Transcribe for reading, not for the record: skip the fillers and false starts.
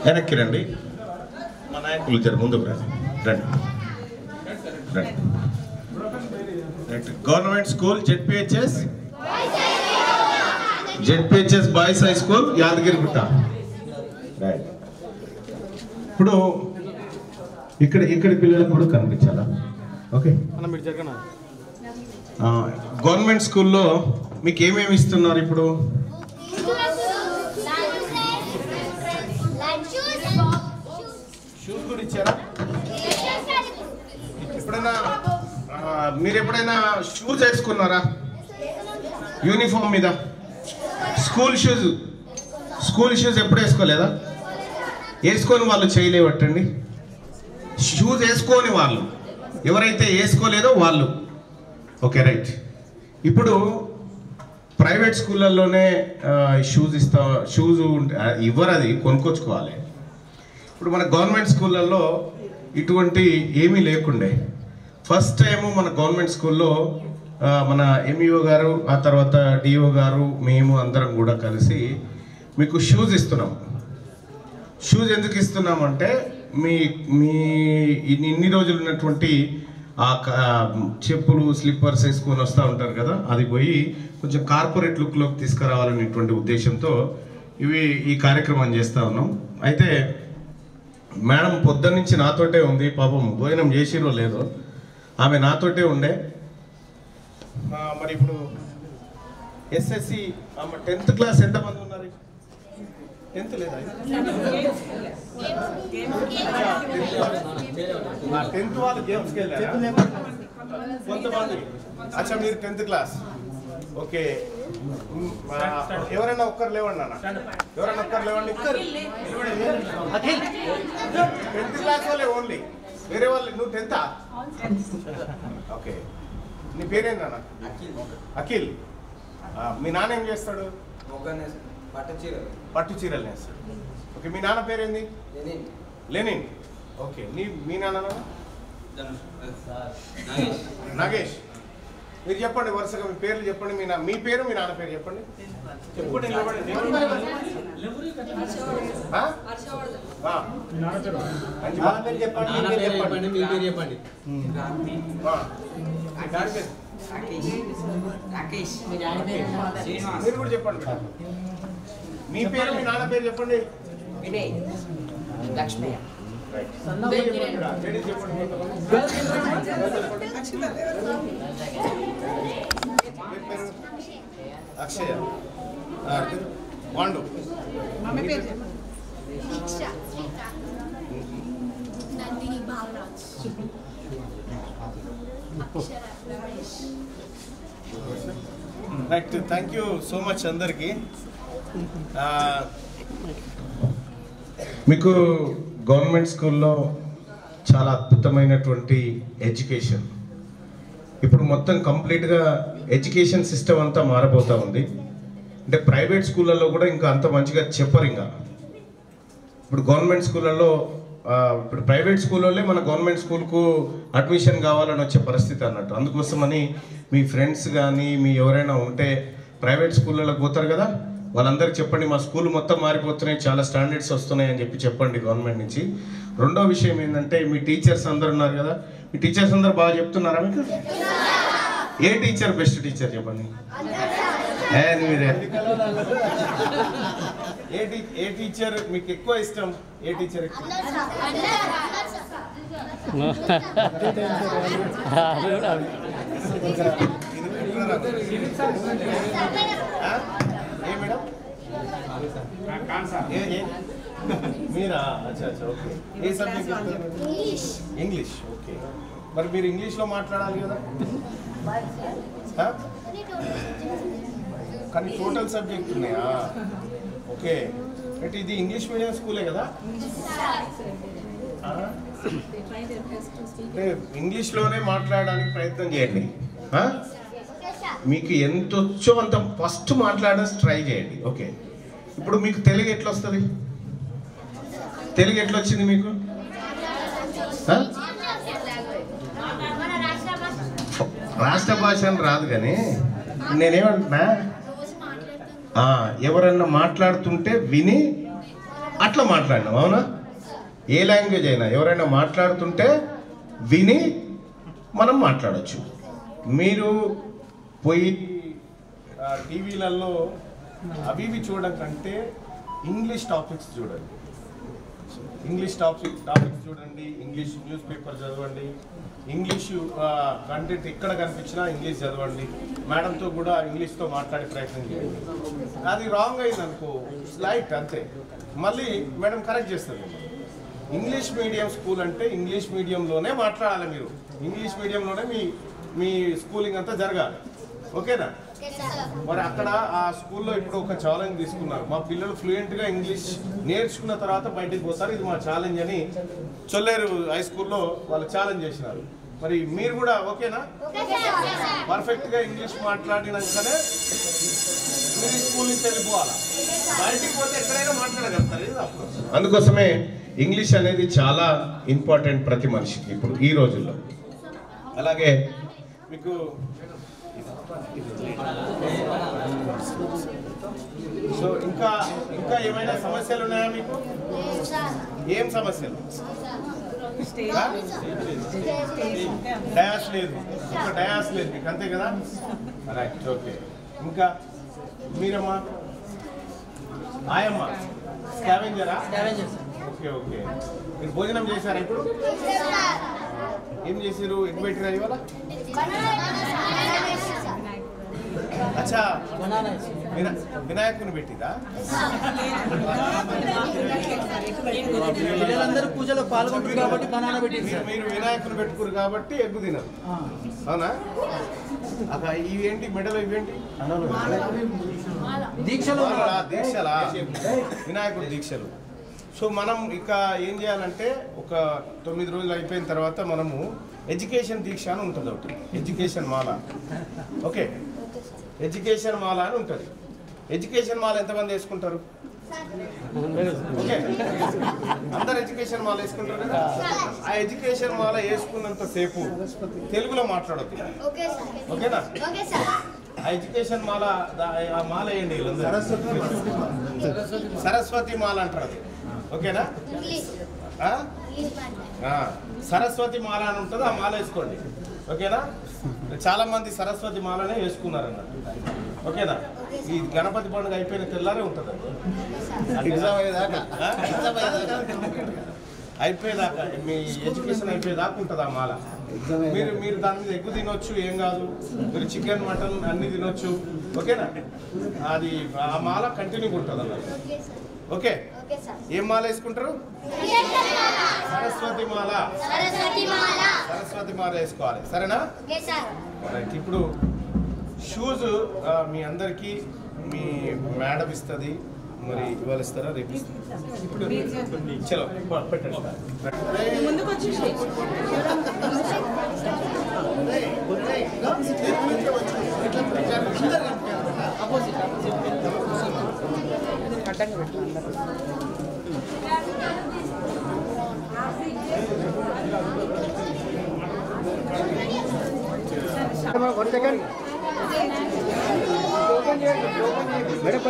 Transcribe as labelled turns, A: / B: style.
A: వెనక్కి రండి. మా నాయకులు ఇచ్చారు, ముందుకు రండి. Government school ZPHS boys high school Yadagirigutta. ఇప్పుడు ఇక్కడ పిల్లలకు కూడా కనిపించాలా? ఓకే. గవర్నమెంట్ స్కూల్లో మీకు ఏమేమి ఇస్తున్నారు ఇప్పుడు? షూస్ కూడా ఇచ్చారా? మీరు ఎప్పుడైనా షూస్ వేసుకున్నారా? యూనిఫామ్ మీద స్కూల్ షూస్ ఎప్పుడు వేసుకోలేదా? వేసుకొని వాళ్ళు చేయలేవట్టండి. షూస్ వేసుకొని వాళ్ళు ఎవరైతే వేసుకోలేదో వాళ్ళు. Okay, right. ఇప్పుడు ప్రైవేట్ స్కూళ్ళల్లోనే షూస్ ఇవ్వరు, అది కొనుక్కొచ్చుకోవాలి. ఇప్పుడు మన గవర్నమెంట్ స్కూళ్ళల్లో ఇటువంటి ఏమీ లేకుండే. ఫస్ట్ టైము మన గవర్నమెంట్ స్కూల్లో మన ఎంఈఓ గారు, ఆ తర్వాత డిఓ గారు, మేము అందరం కూడా కలిసి మీకు షూస్ ఇస్తున్నాం. షూస్ ఎందుకు ఇస్తున్నామంటే మీ ఇన్ని రోజులు ఉన్నటువంటి ఆ చెప్పులు స్లిప్పర్స్ వేసుకొని వస్తూ ఉంటారు కదా, అది పోయి కొంచెం కార్పొరేట్ లుక్లోకి తీసుకురావాలనేటువంటి ఉద్దేశంతో ఈ కార్యక్రమం చేస్తూ ఉన్నాం. అయితే మేడం పొద్దున్నుంచి నాతోటే ఉంది, పాపం భోజనం చేసిరో లేదో, ఆమె నాతోటే ఉండే. మరి ఇప్పుడు ఎస్ఎస్సి 10th క్లాస్ ఎంతమంది ఉన్నారు? 10th లేదా? 10th వాళ్ళు గేమ్స్కి వెళ్ళారా? కొంతమంది. అచ్చా, మీరు 10th క్లాస్. ఓకే, ఎవరైనా ఒక్కరు లేవండి అన్న, ఎవరైనా ఒక్కరు లేవండి. 10th క్లాస్ వాళ్ళే ఓన్లీ, వేరే వాళ్ళు. నువ్వు 10th? ఓకే, నీ పేరేంటన్నా? అఖిల్. మీ నాన్న ఏం చేస్తాడు? పట్టు చీరలు నేస్తాడు. ఓకే, మీ నాన్న పేరేంది? లెనిన్. ఓకే, మీ నాన్న? నాగేష్. మీరు చెప్పండి వరుసగా మీ పేర్లు చెప్పండి. మీ పేరు మీ నాన్న పేరు చెప్పండి. చెప్పుకుంటే మీరు కూడా చెప్పండి. మీ పేరు మీ నాన్న పేరు చెప్పండి.
B: లక్ష్మయ్య.
A: అక్షయ. వాండు. Right, thank you so much అందరికీ. మీకు గవర్నమెంట్ స్కూల్లో చాలా అద్భుతమైనటువంటి ఎడ్యుకేషన్. ఇప్పుడు మొత్తం కంప్లీట్గా ఎడ్యుకేషన్ సిస్టమ్ అంతా మారబోతూ ఉంది. అంటే ప్రైవేట్ స్కూళ్ళల్లో కూడా ఇంకా అంత మంచిగా చెప్పరు. ఇంకా ఇప్పుడు గవర్నమెంట్ స్కూళ్ళల్లో, ఇప్పుడు ప్రైవేట్ స్కూళ్ళలోనే మన గవర్నమెంట్ స్కూల్కు అడ్మిషన్ కావాలని వచ్చే పరిస్థితి అన్నట్టు. అందుకోసమని మీ ఫ్రెండ్స్ కానీ మీ ఎవరైనా ఉంటే ప్రైవేట్ స్కూళ్ళలో పోతారు కదా, వాళ్ళందరికీ చెప్పండి మా స్కూల్ మొత్తం మారిపోతున్నాయి, చాలా స్టాండర్డ్స్ వస్తున్నాయి అని చెప్పండి గవర్నమెంట్ నుంచి. రెండో విషయం ఏంటంటే మీ టీచర్స్ అందరు ఉన్నారు కదా, మీ టీచర్స్ అందరు బాగా చెప్తున్నారా మీకు? ఏ టీచర్ బెస్ట్ టీచర్ చెప్పండి. మీరే ఏ టీచర్ మీకు ఎక్కువ ఇష్టం? ఏ టీచర్ ఎక్కువ? ఏ మేడం? మీరా? అచ్చా అచ్చా, ఓకే. ఏ సబ్జెక్ట్? ఇంగ్లీష్. ఓకే, మరి మీరు ఇంగ్లీష్లో మాట్లాడాలి కదా, కానీ టోటల్ సబ్జెక్ట్ ఉన్నాయా? ఓకే, అంటే ఇది ఇంగ్లీష్ మీడియం స్కూలే కదా? అంటే ఇంగ్లీష్లోనే మాట్లాడడానికి ప్రయత్నం చేయండి. మీకు ఎంత వచ్చో అంత ఫస్ట్ మాట్లాడడానికి ట్రై చేయండి. ఓకే, ఇప్పుడు మీకు తెలుగు ఎట్లా వస్తుంది? తెలుగు ఎట్లా వచ్చింది మీకు? రాష్ట్ర భాష అని రాదు, కానీ నేనేమంటున్నా, ఎవరన్నా మాట్లాడుతుంటే విని అట్లా మాట్లాడినాం. అవునా? ఏ లాంగ్వేజ్ అయినా ఎవరైనా మాట్లాడుతుంటే విని మనం మాట్లాడచ్చు. మీరు పోయి టీవీలలో అవి చూడడం కంటే ఇంగ్లీష్ టాపిక్స్ చూడండి. ఇంగ్లీష్ టాపిక్స్ చూడండి, ఇంగ్లీష్ న్యూస్ పేపర్ చదవండి, ఇంగ్లీషు కంటెంట్ ఎక్కడ కనిపించినా ఇంగ్లీష్ చదవండి. మేడంతో కూడా ఇంగ్లీష్తో మాట్లాడే ప్రయత్నం చేయండి. అది రాంగ్ అయింది అనుకో, స్లైట్ అంతే, మళ్ళీ మేడం కరెక్ట్ చేస్తుంది. ఇంగ్లీష్ మీడియం స్కూల్ అంటే ఇంగ్లీష్ మీడియంలోనే మాట్లాడాలి. మీరు ఇంగ్లీష్ మీడియంలోనే మీ స్కూలింగ్ అంతా జరగాలి. ఓకేనా? మరి అక్కడ ఆ స్కూల్లో ఇప్పుడు ఒక ఛాలెంజ్ తీసుకున్నారు. మా పిల్లలు ఫ్లూయెంట్గా ఇంగ్లీష్ నేర్చుకున్న తర్వాత బయటికి పోతారు, ఇది మా ఛాలెంజ్ అని చొల్లేరు హై స్కూల్లో వాళ్ళు ఛాలెంజ్ చేసినారు. మరి మీరు కూడా ఓకేనా? పర్ఫెక్ట్గా ఇంగ్లీష్ మాట్లాడినాకనే మీరు ఈ స్కూల్ నుంచి వెళ్ళిపోవాలా. బయటికి పోతే ఎక్కడైనా మాట్లాడగలుగుతారు. అప్పుడు అందుకోసమే ఇంగ్లీష్ అనేది చాలా ఇంపార్టెంట్ ప్రతి మనిషికి ఇప్పుడు ఈ రోజుల్లో. అలాగే మీకు సో ఇంకా ఏమైనా సమస్యలు ఉన్నాయా మీకు? ఏం సమస్యలు? డయాస్ లేదు, ఇంకా డయాస్ లేదు మీకు, అంతే కదా? Right, okay. ఇంకా మీరమ్మా? ఆయమ్మా స్కావెంజరా? Okay okay. మీరు భోజనం చేశారా ఇప్పుడు? ఏం చేసారు? ఎటు పెట్టిరా ఇవాళ? అచ్చా, వినాయకుని పెట్టిరా?
B: పిల్లలందరూ పూజలో పాల్గొంటారు కాబట్టి బనానా పెట్టింది.
A: మీరు వినాయకుని పెట్టుకురు కాబట్టి ఎగ్గు తినరు, అవునా? అక్కడ ఇవేంటి మెడలో? ఇవేంటి? దీక్షలా? వినాయకుడి దీక్షలు. సో మనం ఇక ఏం చేయాలంటే ఒక 9 రోజులు అయిపోయిన తర్వాత మనము ఎడ్యుకేషన్ దీక్ష అని ఉంటుంది ఒకటి, ఎడ్యుకేషన్ మాల. ఓకే, ఎడ్యుకేషన్ మాల అని ఉంటుంది. ఎడ్యుకేషన్ మాల ఎంతమంది వేసుకుంటారు? ఓకే, అందరు ఎడ్యుకేషన్ మాల వేసుకుంటారు కదా. ఆ ఎడ్యుకేషన్ మాల వేసుకున్నంత సేపు తెలుగులో మాట్లాడొద్దు, ఓకేనా? ఆ ఎడ్యుకేషన్ మాల, ఆ మాల వేయండి. సరస్వతి మాల అంటారు, ఓకేనా? సరస్వతి మాల అని ఉంటుంది, ఆ మాల వేసుకోండి, ఓకేనా? చాలా మంది సరస్వతి మాలనే వేసుకున్నారు అన్నట్టు, ఓకేనా? ఈ గణపతి పండుగ అయిపోయిన తెల్లారే ఉంటుంది, అయిపోయేదాకా మీ ఎడ్యుకేషన్ అయిపోయేదాకా ఉంటుంది ఆ మాల. మీరు దాని మీద ఎగ్గు తినొచ్చు, ఏం కాదు. మీరు చికెన్ మటన్ అన్ని తినొచ్చు, ఓకేనా? అది ఆ మాల కంటిన్యూ ఉంటుంది అన్నట్టు, ఓకే? ఏం మాల వేసుకుంటారు? సరస్వతి మాల. సరస్వతి మాల వేసుకోవాలి, సరేనా? రైట్. ఇప్పుడు షూస్ మీ అందరికీ మీ మేడం ఇస్తుంది, మరి ఇవాళ ఇస్తారా, రేపు ఇస్తారా? ఇప్పుడు చలో పెట్టండి.
B: మేడం